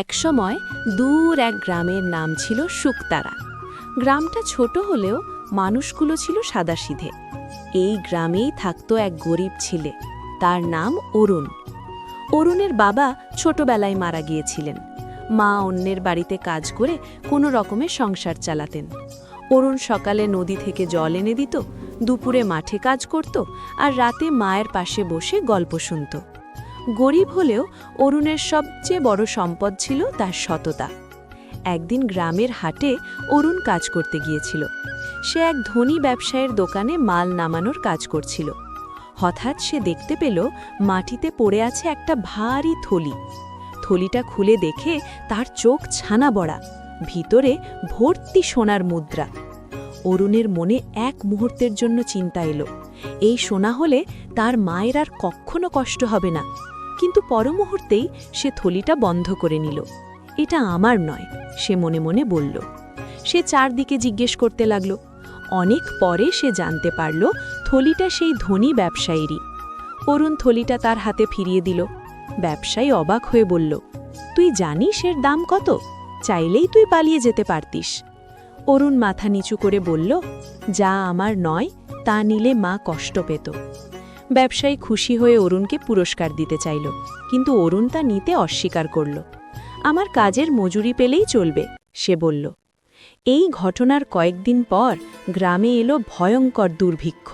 একসময় দূর এক গ্রামের নাম ছিল শুকতারা। গ্রামটা ছোট হলেও মানুষগুলো ছিল সাদাসিধে। এই গ্রামেই থাকতো এক গরিব ছেলে, তার নাম অরুণ। অরুণের বাবা ছোটবেলায় মারা গিয়েছিলেন। মা অন্যের বাড়িতে কাজ করে কোনো রকমে সংসার চালাতেন। অরুণ সকালে নদী থেকে জল এনে দিত, দুপুরে মাঠে কাজ করত, আর রাতে মায়ের পাশে বসে গল্প শুনত। গরিব হলেও অরুণের সবচেয়ে বড় সম্পদ ছিল তার সততা। একদিন গ্রামের হাটে অরুণ কাজ করতে গিয়েছিল। সে এক ধনী ব্যবসায়ীর দোকানে মাল নামানোর কাজ করছিল। হঠাৎ সে দেখতে পেল মাটিতে পড়ে আছে একটা ভারী থলি। থলিটা খুলে দেখে তার চোখ ছানা বড়া, ভিতরে ভর্তি সোনার মুদ্রা। অরুণের মনে এক মুহূর্তের জন্য চিন্তা এলো, এই সোনা হলে তার মায়ের আর কখনো কষ্ট হবে না। কিন্তু পরমুহূর্তেই সে থলিটা বন্ধ করে নিল। এটা আমার নয়, সে মনে মনে বলল। সে চারদিকে জিজ্ঞেস করতে লাগল। অনেক পরে সে জানতে পারল থলিটা সেই ধনী ব্যবসায়ীরই। অরুণ থলিটা তার হাতে ফিরিয়ে দিল। ব্যবসায়ী অবাক হয়ে বলল, তুই জানিস এর দাম কত? চাইলেই তুই পালিয়ে যেতে পারতিস। অরুণ মাথা নিচু করে বলল, যা আমার নয় তা নিলে মা কষ্ট পেত। ব্যবসায়ী খুশি হয়ে অরুণকে পুরস্কার দিতে চাইল, কিন্তু অরুণ তা নিতে অস্বীকার করল। আমার কাজের মজুরি পেলেই চলবে, সে বলল। এই ঘটনার কয়েকদিন পর গ্রামে এলো ভয়ঙ্কর দুর্ভিক্ষ।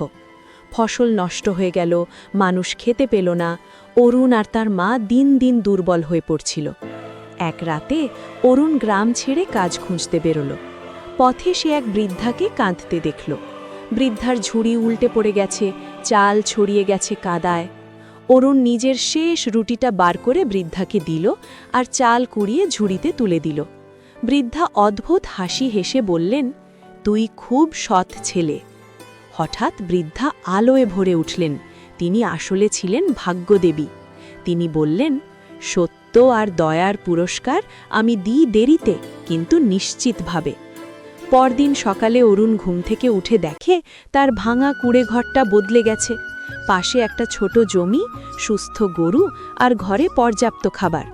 ফসল নষ্ট হয়ে গেল, মানুষ খেতে পেল না। অরুণ আর তার মা দিন দিন দুর্বল হয়ে পড়ছিল। এক রাতে অরুণ গ্রাম ছেড়ে কাজ খুঁজতে বেরোল। পথে সে এক বৃদ্ধাকে কাঁদতে দেখল। বৃদ্ধার ঝুড়ি উল্টে পড়ে গেছে, চাল ছড়িয়ে গেছে কাদায়। অরুণ নিজের শেষ রুটিটা বার করে বৃদ্ধাকে দিল আর চাল কুড়িয়ে ঝুড়িতে তুলে দিল। বৃদ্ধা অদ্ভুত হাসি হেসে বললেন, তুই খুব সৎ ছেলে। হঠাৎ বৃদ্ধা আলোয় ভরে উঠলেন। তিনি আসলে ছিলেন ভাগ্যদেবী। তিনি বললেন, সত্য আর দয়ার পুরস্কার আমি দিই দেরিতে, কিন্তু নিশ্চিতভাবে। পরদিন সকালে অরুণ ঘুম থেকে উঠে দেখে তার ভাঙা কুড়ে ঘরটা বদলে গেছে। পাশে একটা ছোট জমি, সুস্থ গরু আর ঘরে পর্যাপ্ত খাবার।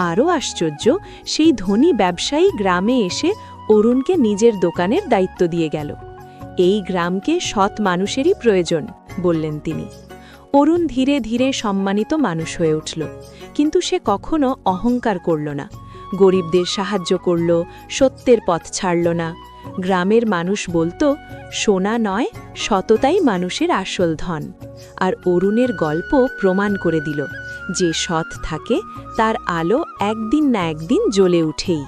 আরও আশ্চর্য, সেই ধনী ব্যবসায়ী গ্রামে এসে অরুণকে নিজের দোকানের দায়িত্ব দিয়ে গেল। এই গ্রামকে সৎ মানুষেরই প্রয়োজন, বললেন তিনি। অরুণ ধীরে ধীরে সম্মানিত মানুষ হয়ে উঠল, কিন্তু সে কখনো অহংকার করল না। গরিবদের সাহায্য করল, সত্যের পথ ছাড়ল না। গ্রামের মানুষ বলতো, সোনা নয়, সততাই মানুষের আসল ধন। আর অরুণের গল্প প্রমাণ করে দিল, যে সৎ থাকে তার আলো একদিন না একদিন জ্বলে উঠেই।